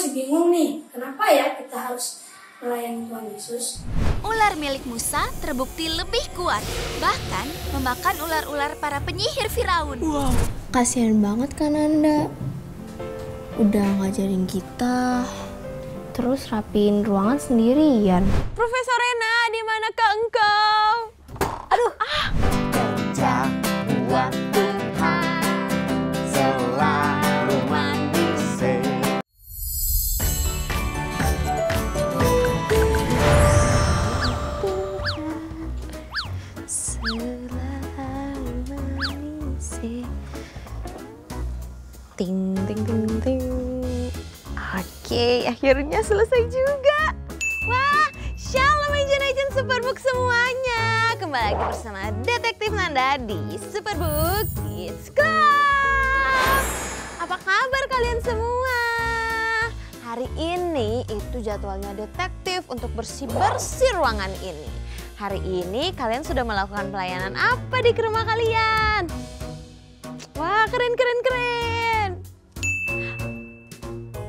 masih bingung nih, kenapa ya kita harus melayani Tuhan Yesus? Ular milik Musa terbukti lebih kuat, bahkan memakan ular-ular para penyihir Firaun. Wow, kasihan banget kan Anda. Udah ngajarin kita, terus rapiin ruangan sendirian. Profesor Rena, di manakah engkau? Aduh, Gajah buat Tuhan selalu manusia. ting ting ting ting. Oke, akhirnya selesai juga. Wah, shalom agent-agent Superbook semuanya. Kembali lagi bersama Detektif Nanda di Superbook Kids Club. Apa kabar kalian semua? Hari ini itu jadwalnya detektif untuk bersih-bersih ruangan ini. Hari ini kalian sudah melakukan pelayanan apa di rumah kalian? Wah, keren.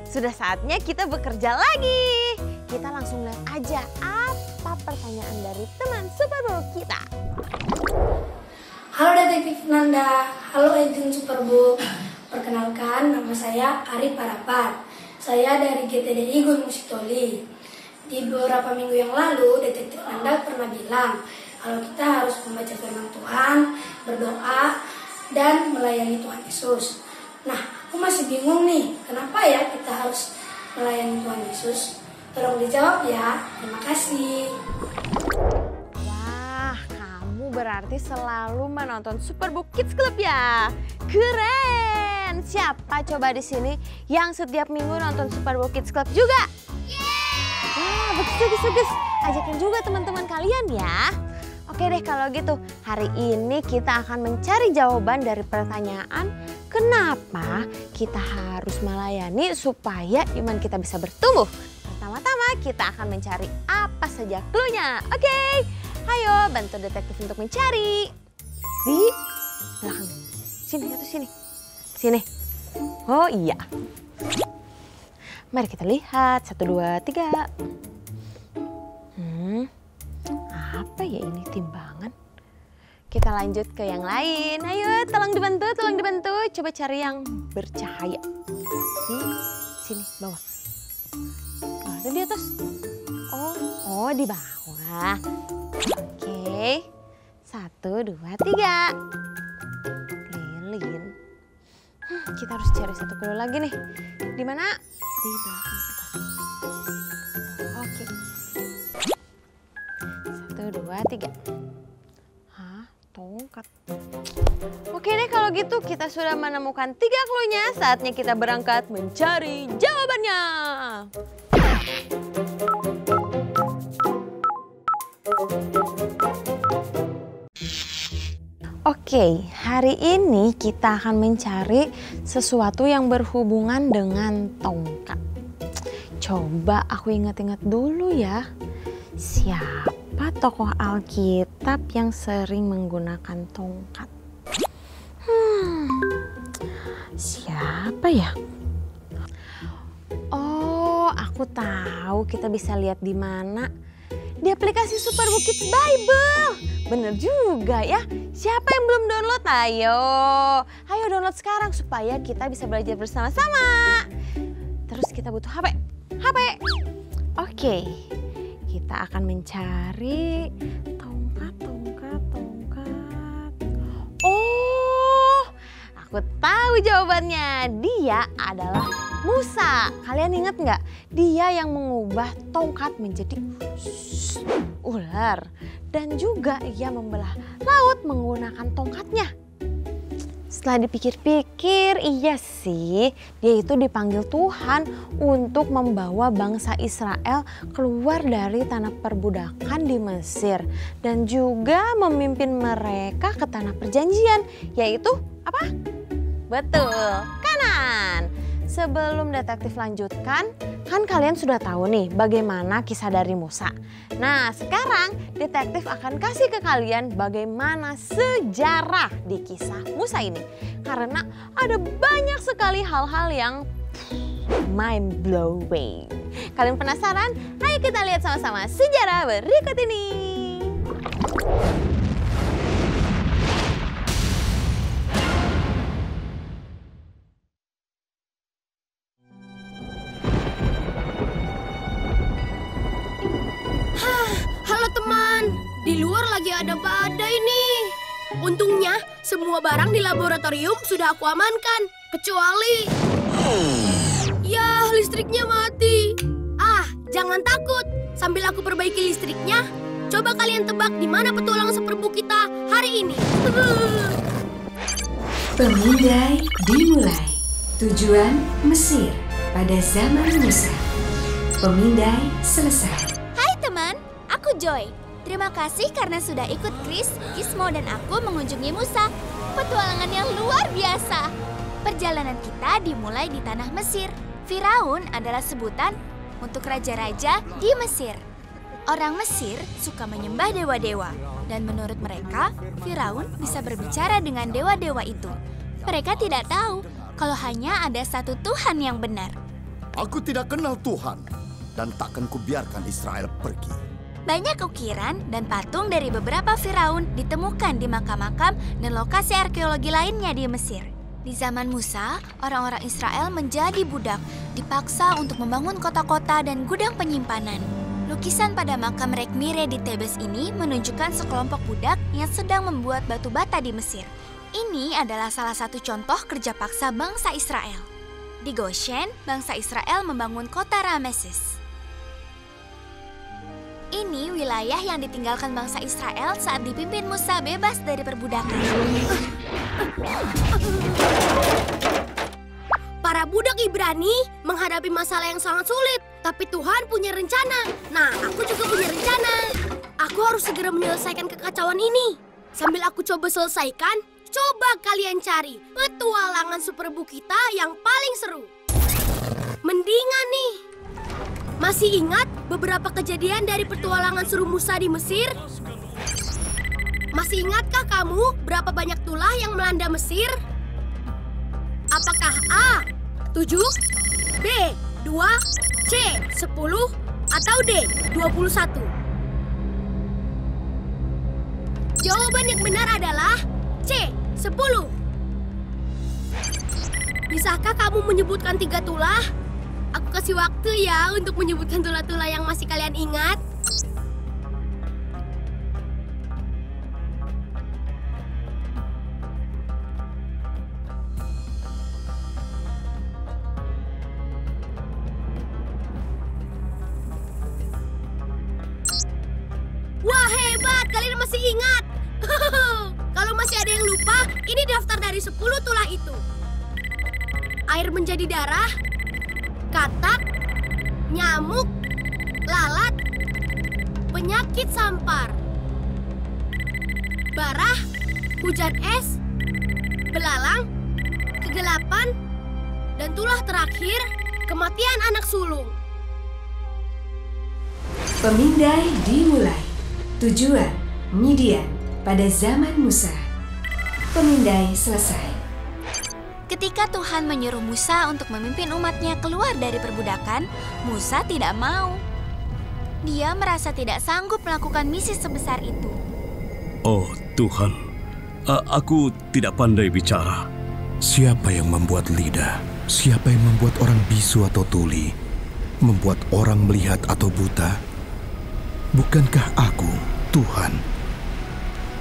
Sudah saatnya kita bekerja lagi. Kita langsung lihat aja apa pertanyaan dari teman Superbook kita. Halo Detektif Nanda, halo agent Superbook. Perkenalkan, nama saya Ari Parapat. Saya dari GTDI Gunung Sitoli. Di beberapa minggu yang lalu, Detektif Nanda pernah bilang kalau kita harus membaca firman Tuhan, berdoa, dan melayani Tuhan Yesus. Nah, aku masih bingung nih, kenapa ya kita harus melayani Tuhan Yesus? Tolong dijawab ya, terima kasih. Wah, kamu berarti selalu menonton Superbook Kids Club ya? Keren! Siapa coba di sini yang setiap minggu nonton Superbook Kids Club juga? Wah, bagus. Ajakin juga teman-teman kalian ya. Oke deh kalau gitu, hari ini kita akan mencari jawaban dari pertanyaan kenapa kita harus melayani supaya iman kita bisa bertumbuh. Pertama-tama kita akan mencari apa saja clue-nya. Oke, ayo bantu detektif untuk mencari. Di belakang. Sini atau sini? Sini. Oh iya. Mari kita lihat. 1, 2, 3. Apa ya ini timbangan? Kita lanjut ke yang lain. Ayo tolong dibantu. Coba cari yang bercahaya. Di sini bawah. Ada di atas. Oh di bawah. Oke. 1, 2, 3. Lilin. Kita harus cari satu clue lagi nih. Di mana? Di belakang atas. Oke. 1, 2, 3. Hah? Tongkat. Oke deh kalau gitu kita sudah menemukan 3 clue-nya. Saatnya kita berangkat mencari jawabannya. Oke, hari ini kita akan mencari sesuatu yang berhubungan dengan tongkat. Coba aku ingat-ingat dulu ya. Siapa tokoh Alkitab yang sering menggunakan tongkat? Siapa ya? Oh, aku tahu kita bisa lihat di mana. Di aplikasi Superbook Kids Bible. Bener juga ya. Siapa yang belum download? Ayo download sekarang supaya kita bisa belajar bersama-sama. Terus kita butuh HP. Oke. Kita akan mencari tongkat. Oh, aku tahu jawabannya. Dia adalah Musa. Kalian ingat nggak? Dia yang mengubah tongkat menjadi ular. Dan juga ia membelah laut menggunakan tongkatnya. Setelah dipikir-pikir, iya sih, dia itu dipanggil Tuhan untuk membawa bangsa Israel keluar dari tanah perbudakan di Mesir. Dan juga memimpin mereka ke tanah perjanjian, yaitu apa? Betul, Kanaan. Sebelum detektif lanjutkan, kan kalian sudah tahu nih bagaimana kisah dari Musa. Nah sekarang detektif akan kasih ke kalian bagaimana sejarah di kisah Musa ini. Karena ada banyak sekali hal-hal yang mind blowing. Kalian penasaran? Ayo kita lihat sama-sama sejarah berikut ini. Halo teman, di luar lagi ada badai nih. Untungnya semua barang di laboratorium sudah aku amankan, kecuali... Ya, listriknya mati. Jangan takut. Sambil aku perbaiki listriknya, coba kalian tebak di mana petualangan Superbook kita hari ini. Pemindai dimulai. Tujuan Mesir pada zaman Musa. Pemindai selesai. Hai teman, aku Joy. Terima kasih karena sudah ikut Chris, Gizmo, dan aku mengunjungi Musa. Petualangan yang luar biasa. Perjalanan kita dimulai di tanah Mesir. Firaun adalah sebutan untuk raja-raja di Mesir. Orang Mesir suka menyembah dewa-dewa. Dan menurut mereka, Firaun bisa berbicara dengan dewa-dewa itu. Mereka tidak tahu kalau hanya ada satu Tuhan yang benar. Aku tidak kenal Tuhan dan takkan kubiarkan Israel pergi. Banyak ukiran dan patung dari beberapa Firaun ditemukan di makam-makam dan lokasi arkeologi lainnya di Mesir. Di zaman Musa, orang-orang Israel menjadi budak, dipaksa untuk membangun kota-kota dan gudang penyimpanan. Lukisan pada makam Rekhmire di Tebes ini menunjukkan sekelompok budak yang sedang membuat batu bata di Mesir. Ini adalah salah satu contoh kerja paksa bangsa Israel. Di Goshen, bangsa Israel membangun kota Rameses. Ini wilayah yang ditinggalkan bangsa Israel saat dipimpin Musa bebas dari perbudakan. Para budak Ibrani menghadapi masalah yang sangat sulit, tapi Tuhan punya rencana. Nah, aku juga punya rencana. Aku harus segera menyelesaikan kekacauan ini. Sambil aku coba selesaikan, coba kalian cari petualangan Superbook kita yang paling seru. Mendingan nih. Masih ingat beberapa kejadian dari petualangan seru Musa di Mesir? Masih ingatkah kamu berapa banyak tulah yang melanda Mesir? Apakah A, 7, B, 2, C, 10, atau D, 21? Jawaban yang benar adalah C, 10. Bisakah kamu menyebutkan 3 tulah? Aku kasih waktu ya untuk menyebutkan tulah-tulah yang masih kalian ingat. Wah, hebat! Kalian masih ingat. Kalau masih ada yang lupa, ini daftar dari 10 tulah itu. Air menjadi darah, katak, nyamuk, lalat, penyakit sampar, barah, hujan es, belalang, kegelapan, dan tulah terakhir, kematian anak sulung. Pemindai dimulai. Tujuan Midian pada zaman Musa. Pemindai selesai. Ketika Tuhan menyuruh Musa untuk memimpin umatnya keluar dari perbudakan, Musa tidak mau. Dia merasa tidak sanggup melakukan misi sebesar itu. Oh Tuhan, aku tidak pandai bicara. Siapa yang membuat lidah? Siapa yang membuat orang bisu atau tuli? Membuat orang melihat atau buta? Bukankah aku, Tuhan?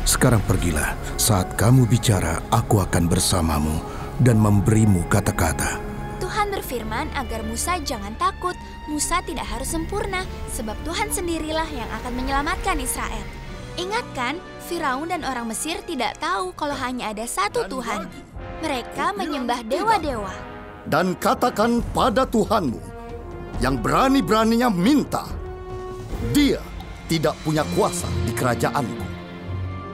Sekarang pergilah, saat kamu bicara, aku akan bersamamu dan memberimu kata-kata. Tuhan berfirman agar Musa jangan takut. Musa tidak harus sempurna, sebab Tuhan sendirilah yang akan menyelamatkan Israel. Ingatkan, Firaun dan orang Mesir tidak tahu kalau hanya ada satu Tuhan. Mereka menyembah dewa-dewa. Dan katakan pada Tuhanmu, yang berani-beraninya minta, dia tidak punya kuasa di kerajaanku.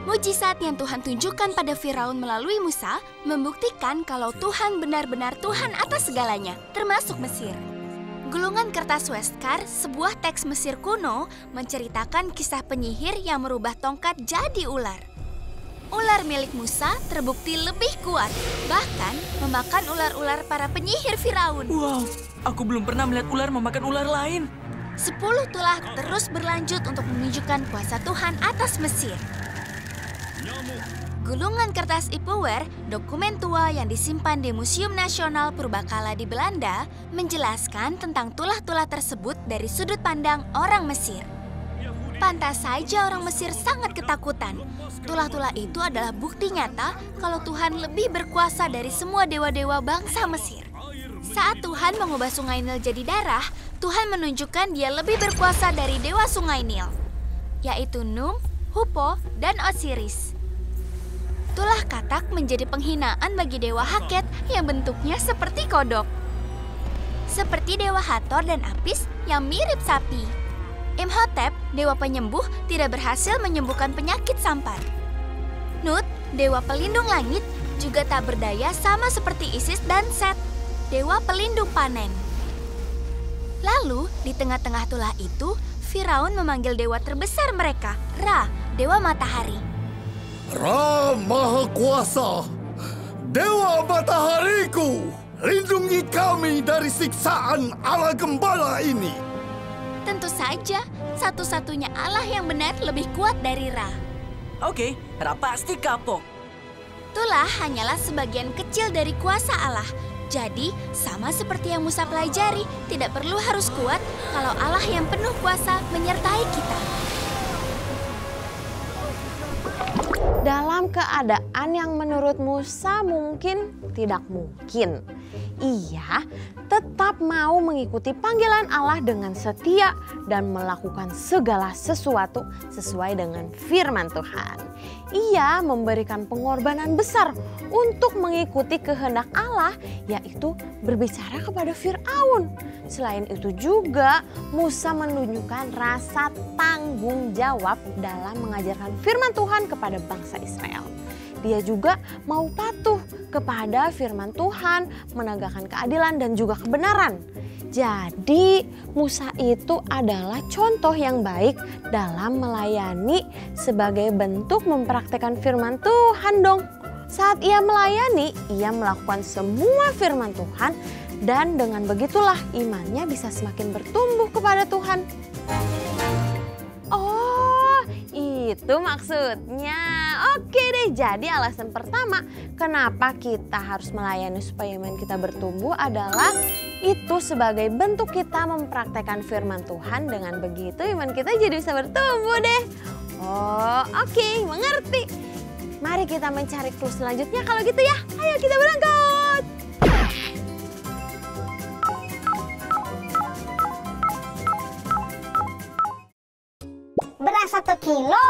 Mujizat yang Tuhan tunjukkan pada Firaun melalui Musa membuktikan kalau Tuhan benar-benar Tuhan atas segalanya, termasuk Mesir. Gulungan kertas Westcar, sebuah teks Mesir kuno, menceritakan kisah penyihir yang merubah tongkat jadi ular. Ular milik Musa terbukti lebih kuat, bahkan memakan ular-ular para penyihir Firaun. Wow, Aku belum pernah melihat ular memakan ular lain. 10 tulah terus berlanjut untuk menunjukkan kuasa Tuhan atas Mesir. Gulungan kertas Ipuwer, dokumen tua yang disimpan di Museum Nasional Purbakala di Belanda, menjelaskan tentang tulah-tulah tersebut dari sudut pandang orang Mesir. Pantas saja orang Mesir sangat ketakutan. Tulah-tulah itu adalah bukti nyata kalau Tuhan lebih berkuasa dari semua dewa-dewa bangsa Mesir. Saat Tuhan mengubah sungai Nil jadi darah, Tuhan menunjukkan dia lebih berkuasa dari dewa sungai Nil, yaitu Num, Hupo, dan Osiris. Tulah katak menjadi penghinaan bagi dewa Haket yang bentuknya seperti kodok. Seperti dewa Hathor dan Apis yang mirip sapi. Imhotep, dewa penyembuh, tidak berhasil menyembuhkan penyakit sampar. Nut, dewa pelindung langit, juga tak berdaya sama seperti Isis dan Set, dewa pelindung panen. Lalu, di tengah-tengah tulah itu, Firaun memanggil dewa terbesar mereka, Ra, dewa matahari. Ra Maha Kuasa, Dewa Matahariku, lindungi kami dari siksaan Allah Gembala ini. Tentu saja, satu-satunya Allah yang benar lebih kuat dari Ra. Oke, Ra pasti kapok. Tulah hanyalah sebagian kecil dari kuasa Allah. Jadi, sama seperti yang Musa pelajari, tidak perlu harus kuat kalau Allah yang penuh kuasa menyertai kita. Dalam keadaan yang menurut Musa mungkin tidak mungkin, ia tetap mau mengikuti panggilan Allah dengan setia dan melakukan segala sesuatu sesuai dengan firman Tuhan. Ia memberikan pengorbanan besar untuk mengikuti kehendak Allah, yaitu berbicara kepada Firaun. Selain itu juga Musa menunjukkan rasa tanggung jawab dalam mengajarkan firman Tuhan kepada bangsa Israel. Dia juga mau patuh kepada firman Tuhan, menegakkan keadilan dan juga kebenaran. Jadi Musa itu adalah contoh yang baik dalam melayani sebagai bentuk mempraktekkan firman Tuhan dong. Saat ia melayani, ia melakukan semua firman Tuhan dan dengan begitulah imannya bisa semakin bertumbuh kepada Tuhan. Oh, itu maksudnya. Oke deh, jadi alasan pertama kenapa kita harus melayani supaya iman kita bertumbuh adalah itu sebagai bentuk kita mempraktekkan firman Tuhan. Dengan begitu iman kita jadi bisa bertumbuh deh. Oh, oke, mengerti. Mari kita mencari clue selanjutnya kalau gitu ya. Ayo kita berangkat. Beras 1 kilo,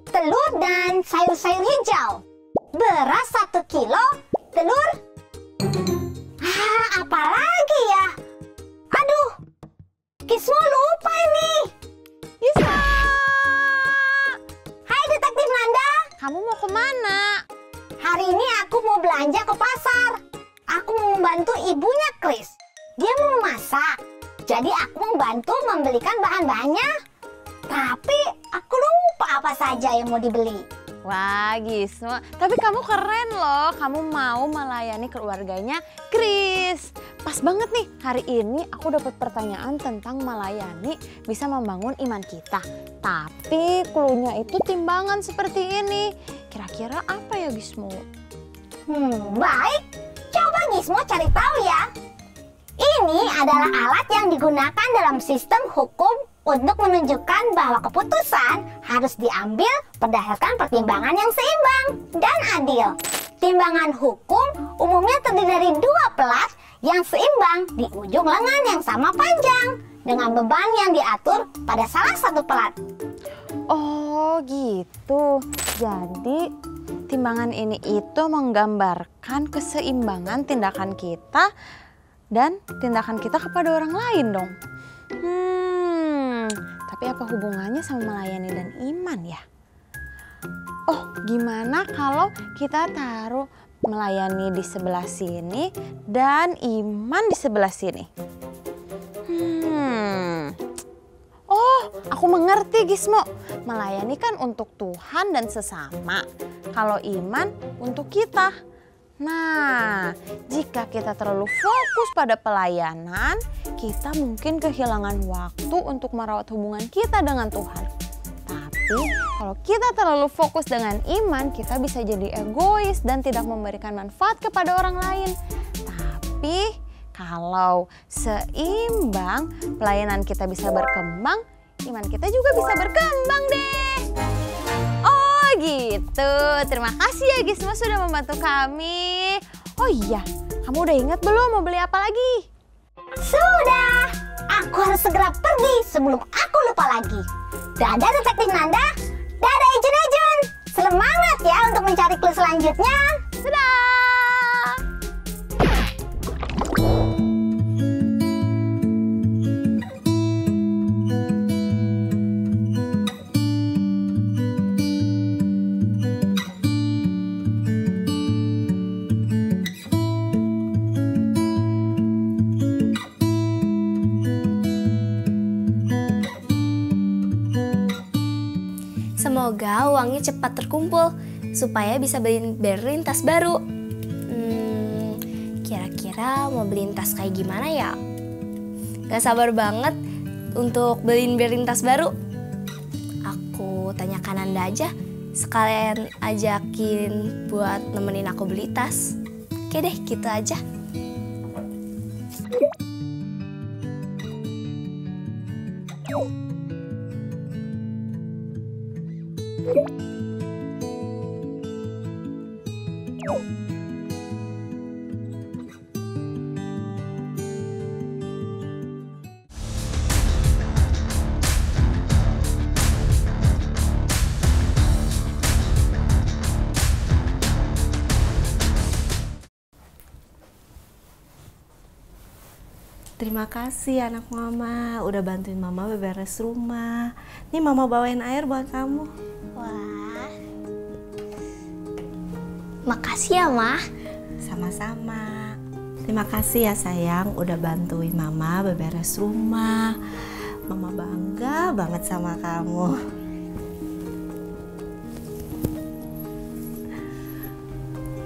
telur dan sayur-sayur hijau. Beras 1 kilo, telur. Apa lagi ya? Aduh, Gismo lupa ini. Gismo. Hai Detektif Nanda. Kamu mau kemana? Hari ini aku mau belanja ke pasar. Aku mau membantu ibunya Chris. Dia mau memasak. Jadi aku mau bantu membelikan bahan-bahannya. Tapi aku lupa apa saja yang mau dibeli. Wah Gismo, tapi kamu keren loh. Kamu mau melayani keluarganya Chris. Pas banget nih, hari ini aku dapat pertanyaan tentang melayani bisa membangun iman kita. Tapi cluenya itu timbangan seperti ini. Kira-kira apa ya Gismo? Baik, coba Gismo cari tahu ya. Ini adalah alat yang digunakan dalam sistem hukum untuk menunjukkan bahwa keputusan harus diambil berdasarkan pertimbangan yang seimbang dan adil. Timbangan hukum umumnya terdiri dari 2 pelat yang seimbang di ujung lengan yang sama panjang dengan beban yang diatur pada salah satu pelat. Oh gitu, jadi timbangan ini itu menggambarkan keseimbangan tindakan kita dan tindakan kita kepada orang lain dong. Tapi apa hubungannya sama melayani dan iman ya? Oh, gimana kalau kita taruh melayani di sebelah sini dan iman di sebelah sini? Oh, aku mengerti Gismo. Melayani kan untuk Tuhan dan sesama. Kalau iman untuk kita. Nah, jika kita terlalu fokus pada pelayanan, kita mungkin kehilangan waktu untuk merawat hubungan kita dengan Tuhan. Tapi kalau kita terlalu fokus dengan iman, kita bisa jadi egois dan tidak memberikan manfaat kepada orang lain. Tapi kalau seimbang, pelayanan kita bisa berkembang, iman kita juga bisa berkembang deh. Oh gitu, terima kasih ya Gisma sudah membantu kami. Oh iya, kamu udah ingat belum mau beli apa lagi? Sudah, aku harus segera pergi sebelum aku lupa lagi. Dadah Detektif Nanda, dadah Ejun-Ejun. Semangat ya untuk mencari clue selanjutnya. Dadah! Semoga uangnya cepat terkumpul supaya bisa beliin tas baru. Kira-kira mau beliin tas kayak gimana ya? Gak sabar banget untuk beliin tas baru. Aku tanyakan Anda aja, sekalian ajakin buat nemenin aku beli tas. Oke deh, gitu aja. Terima kasih anak mama, udah bantuin mama beberes rumah. Nih mama bawain air buat kamu. Wah, makasih ya Ma. Sama-sama. Terima kasih ya sayang, udah bantuin mama beberes rumah. Mama bangga banget sama kamu.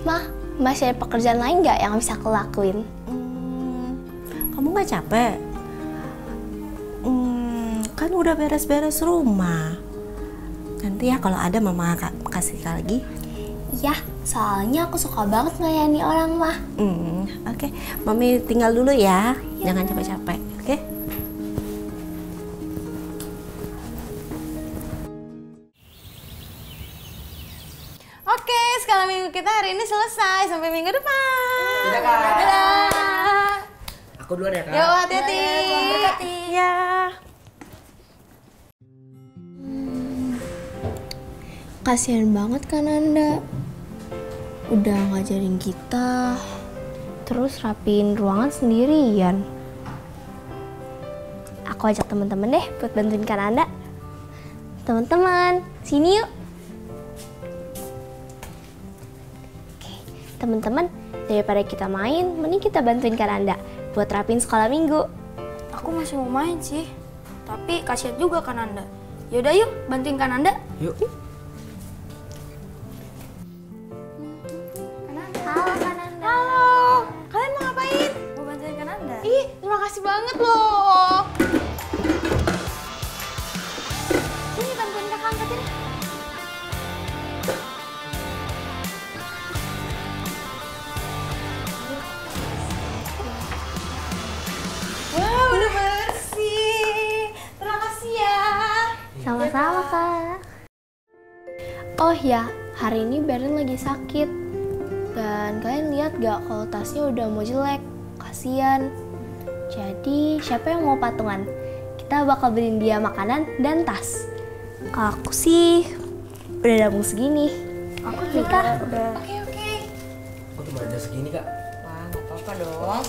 Ma, masih ada pekerjaan lain nggak yang bisa aku lakuin? Kamu gak capek? Kan udah beres-beres rumah. Nanti ya kalau ada mama kasih lagi. Iya, soalnya aku suka banget ngayani orang mah. Oke. Mami tinggal dulu ya. Jangan capek-capek, oke? Oke, skala minggu kita hari ini selesai. Sampai minggu depan. Dadah, Kak. Dadah. Aku duluan ya, Kak. Yuk, hati-hati. Ya. Kasian banget kan Anda. Udah ngajarin kita, terus rapiin ruangan sendirian. Aku ajak teman-teman deh buat bantuin kan Anda. Teman-teman, sini yuk. Oke, teman-teman, daripada kita main, mending kita bantuin kan Anda buat rapiin sekolah minggu. Aku masih mau main sih, tapi kasihan juga kan Anda. Yaudah yuk, bantuin kan Anda. Yuk. Halo kan Anda. Halo, kalian mau ngapain? Mau bantuin kan Anda. Ih, terima kasih banget loh. Sini bantuin kakak angkatin. Wow, udah bersih. Terima kasih ya. Sama-sama Kak. Oh ya, hari ini Beren lagi sakit. Dan kalian lihat gak kalau tasnya udah mau jelek? Kasian. Jadi siapa yang mau patungan? Kita bakal beliin dia makanan dan tas. Kalau aku sih udah nabung segini. Aku juga udah. Oke. Oh, cuma ada segini, Kak. Wah, gak apa-apa dong.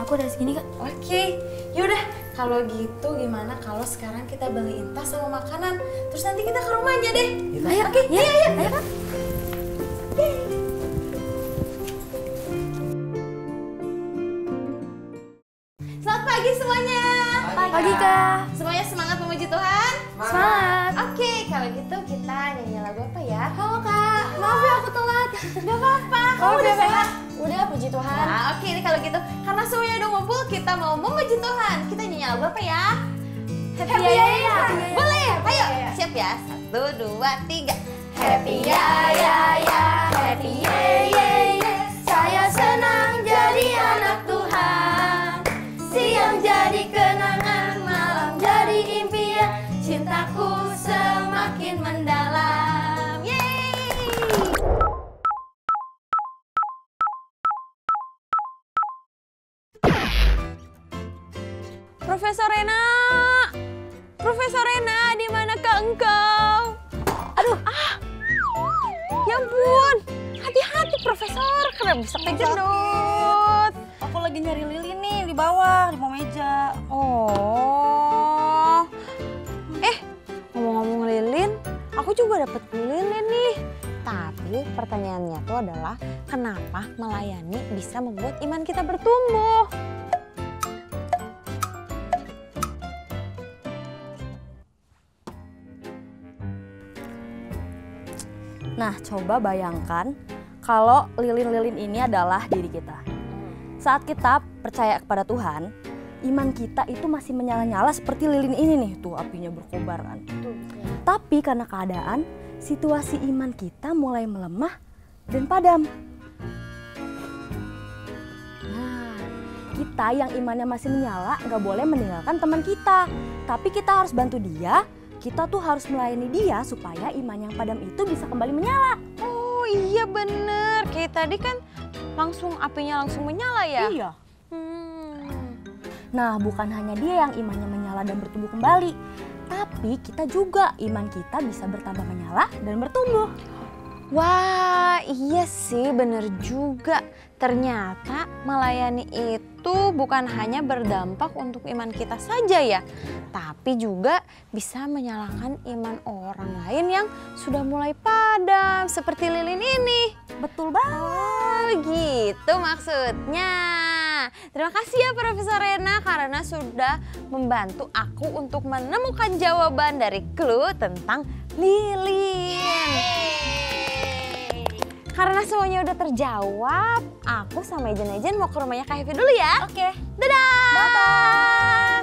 Aku udah segini Kak. Oke, yaudah kalau gitu gimana kalau sekarang kita beliin tas sama makanan, terus nanti kita ke rumahnya deh. Ayo, oke, ayo Kak. Selamat pagi semuanya. Pagi, Kak. Semuanya semangat memuji Tuhan? Semangat. Oke, kalau gitu kita nyanyi lagu apa ya? Halo, Kak. Maaf ya aku telat. Gak apa-apa, kamu Maaf udah ya, Kak. sehat? Udah, puji Tuhan. Nah, oke, ini kalau gitu karena semuanya udah ngumpul, kita mau memuji Tuhan. Kita nyanyi lagu apa ya? Happy Yaya. Boleh, ayo. Siap ya? 1, 2, 3. Happy Yaya, happy Yaya. Saya senang jadi anak Tuhan. Siang jadi kenangan, malam jadi impian. Cintaku semakin mendalam. Yeay! Profesor Rena! Profesor Rena, di manakah engkau? Aduh, ya ampun. Hati-hati Profesor, kena bisa kejedot. Aku lagi nyari lilin nih di bawah, di bawah meja. Oh. Ngomong-ngomong lilin, aku juga dapat lilin nih. Tapi pertanyaannya tuh adalah kenapa melayani bisa membuat iman kita bertumbuh? Nah, coba bayangkan kalau lilin-lilin ini adalah diri kita. Saat kita percaya kepada Tuhan, iman kita itu masih menyala-nyala seperti lilin ini nih. Tuh apinya berkobar kan. Tapi karena keadaan, situasi iman kita mulai melemah dan padam. Nah, kita yang imannya masih menyala nggak boleh meninggalkan teman kita. Tapi kita harus bantu dia. Kita tuh harus melayani dia supaya iman yang padam itu bisa kembali menyala. Oh iya bener, kayak tadi kan apinya langsung menyala ya? Iya. Nah, bukan hanya dia yang imannya menyala dan bertumbuh kembali, tapi kita juga iman kita bisa bertambah menyala dan bertumbuh. Wah, iya sih bener juga. Ternyata melayani itu bukan hanya berdampak untuk iman kita saja ya, tapi juga bisa menyalakan iman orang lain yang sudah mulai padam seperti lilin ini. Betul banget. Gitu maksudnya. Terima kasih ya Profesor Rena karena sudah membantu aku untuk menemukan jawaban dari clue tentang lilin. Karena semuanya udah terjawab, aku sama Ejen mau ke rumahnya Kak Hevi dulu ya. Oke. Dadah. Bye-bye.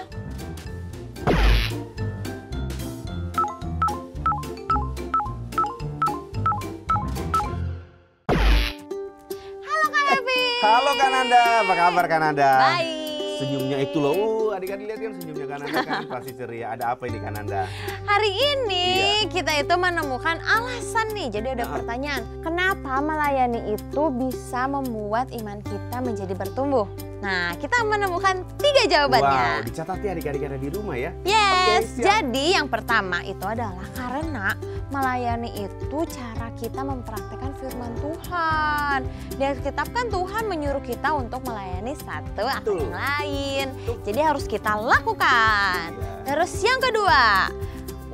Halo Kak Hevi. Halo Kananda, apa kabar Kananda? Baik. Senyumnya itu loh, adik-adik lihat kan senyumnya Kananda kan pasti ceria. Ada apa ini Kananda? Hari ini kita itu menemukan alasan nih, jadi ada pertanyaan. Kenapa melayani itu bisa membuat iman kita menjadi bertumbuh? Nah, kita menemukan 3 jawabannya. Wow, dicatat ya adik-adik ada di rumah ya. Yes, Oke, jadi yang pertama itu adalah karena melayani itu cara kita mempraktekkan firman Tuhan. Di Alkitab kan Tuhan menyuruh kita untuk melayani satu atau yang lain. Jadi harus kita lakukan. Terus yang kedua,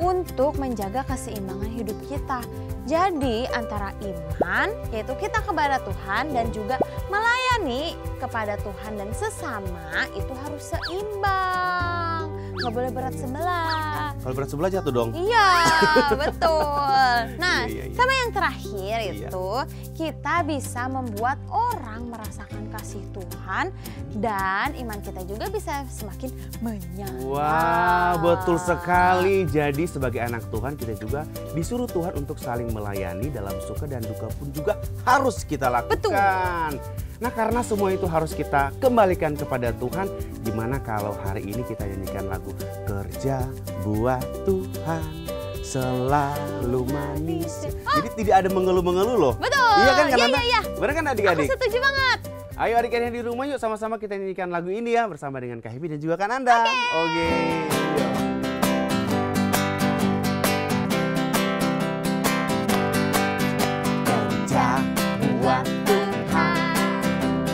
untuk menjaga keseimbangan hidup kita. Jadi antara iman, yaitu kita kepada Tuhan dan juga melayani kepada Tuhan dan sesama itu harus seimbang. Nggak boleh berat sebelah. Kalau berat sebelah jatuh dong. Iya, betul. Nah, Iya. sama yang terakhir itu kita bisa membuat orang merasakan kasih Tuhan dan iman kita juga bisa semakin menyala. Wah, betul sekali. Jadi sebagai anak Tuhan kita juga disuruh Tuhan untuk saling melayani dalam suka dan duka pun juga harus kita lakukan. Betul. Nah, karena semua itu harus kita kembalikan kepada Tuhan. Gimana kalau hari ini kita nyanyikan lagu Kerja Buat Tuhan Selalu Manis. Jadi tidak ada mengeluh-mengeluh loh. Betul. Iya kan Kananda? Iya. Benar kan adik-adik? Aku setuju banget. Ayo adik-adik di rumah yuk sama-sama kita nyanyikan lagu ini ya bersama dengan Kak Hevi dan juga Kananda. Oke. Kerja buat Tuhan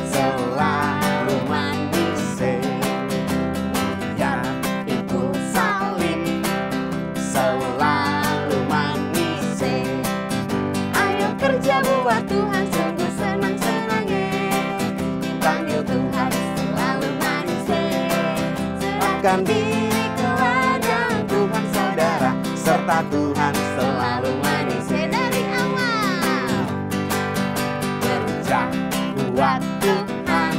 selalu manis, ya ikut salib selalu manis. Ayo kerja buat Tuhan sungguh senang-senangnya, panggil Tuhan selalu manis. Serahkan diri serta Tuhan selalu manusia dari awal. Kerja buat Tuhan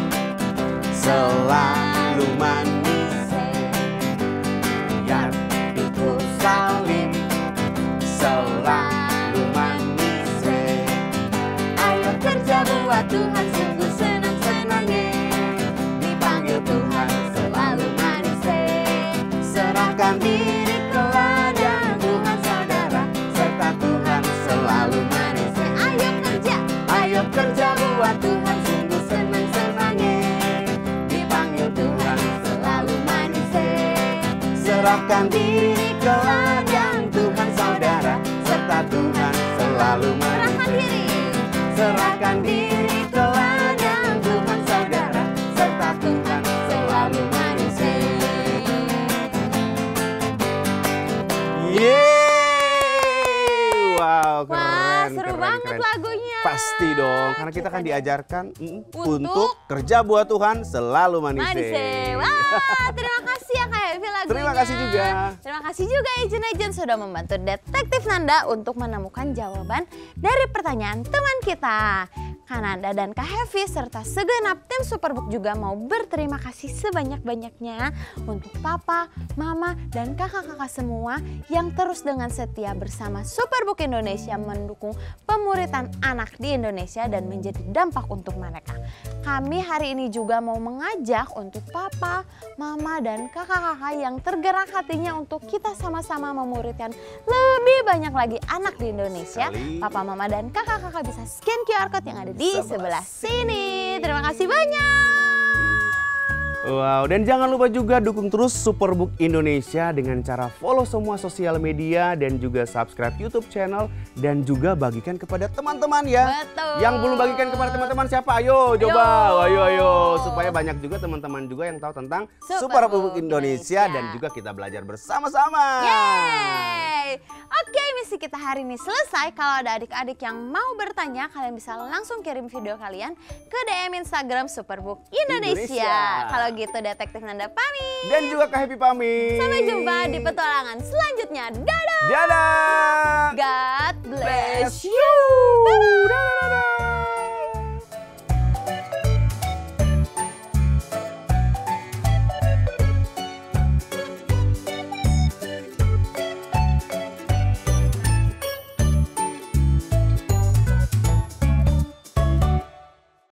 selalu manusia, biar pikul salib selalu manusia. Ayo kerja buat Tuhan, sungguh senang-senangnya dipanggil Tuhan selalu manusia. Serahkan diri ke ladang Tuhan saudara, serta Tuhan selalu manusia. Ayo kerja buat Tuhan, sungguh senang-senangnya dipanggil Tuhan selalu manusia. Serahkan diri ke ladang Tuhan saudara, serta Tuhan selalu manusia. Serahkan diri ke ladang Tuhan saudara, serta Tuhan selalu manusia. Yeay! Wow, keren, seru keren, banget keren. lagunya. Pasti dong, karena kita kan diajarkan untuk kerja buat Tuhan selalu manusia. Wah, terima kasih ya Kak Hevi lagunya. Terima kasih juga. Terima kasih juga Ejen sudah membantu Detektif Nanda untuk menemukan jawaban dari pertanyaan teman kita. Kak Nanda dan Kak Hevi serta segenap tim Superbook juga mau berterima kasih sebanyak-banyaknya untuk Papa, Mama, dan kakak-kakak semua yang terus dengan setia bersama Superbook Indonesia mendukung pemuritan anak di Indonesia dan menjadi dampak untuk mereka. Kami hari ini juga mau mengajak untuk Papa, Mama, dan kakak-kakak yang tergerak hatinya untuk kita sama-sama memuridkan lebih banyak lagi anak di Indonesia. Papa, Mama, dan kakak-kakak bisa scan QR Code yang ada di sebelah sini. Terima kasih banyak. Wow, dan jangan lupa juga dukung terus Superbook Indonesia dengan cara follow semua sosial media dan juga subscribe YouTube channel dan juga bagikan kepada teman-teman ya. Betul. Yang belum bagikan kepada teman-teman siapa? Ayo coba, ayo supaya banyak juga teman-teman juga yang tahu tentang Superbook Indonesia dan juga kita belajar bersama-sama. Yeay. Oke, misi kita hari ini selesai. Kalau ada adik-adik yang mau bertanya, kalian bisa langsung kirim video kalian ke DM Instagram Superbook Indonesia. Kalau gitu Detektif Nanda pamit. Dan juga Kak Happy pamit. Sampai jumpa di petualangan selanjutnya. Dadah! Dadah!